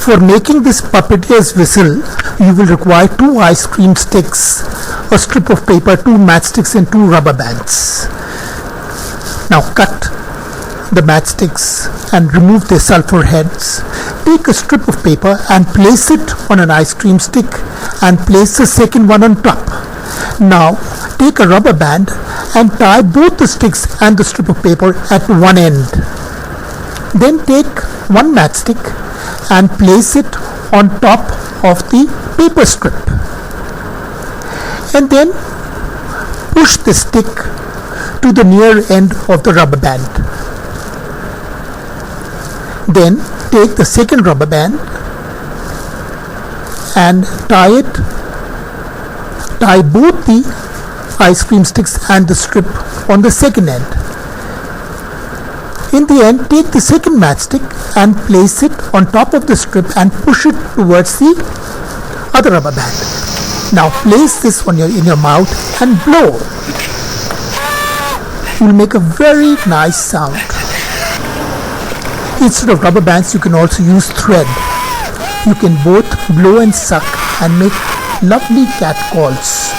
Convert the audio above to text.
For making this Pupeteer'S whistle, you will require 2 ice cream sticks, a strip of paper, 2 matchsticks and 2 rubber bands. Now cut the matchsticks and remove their sulfur heads. Take a strip of paper and place it on an ice cream stick and place the second one on top. Now take a rubber band and tie both the sticks and the strip of paper at one end. Then take one matchstick and place it on top of the paper strip, and then push the stick to the near end of the rubber band. Then take the second rubber band and tie both the ice cream sticks and the strip on the second end. In the end, take the second matchstick and place it on top of the strip and push it towards the other rubber band. Now place this in your mouth and blow. You will make a very nice sound. Instead of rubber bands, you can also use thread. You can both blow and suck and make lovely cat calls.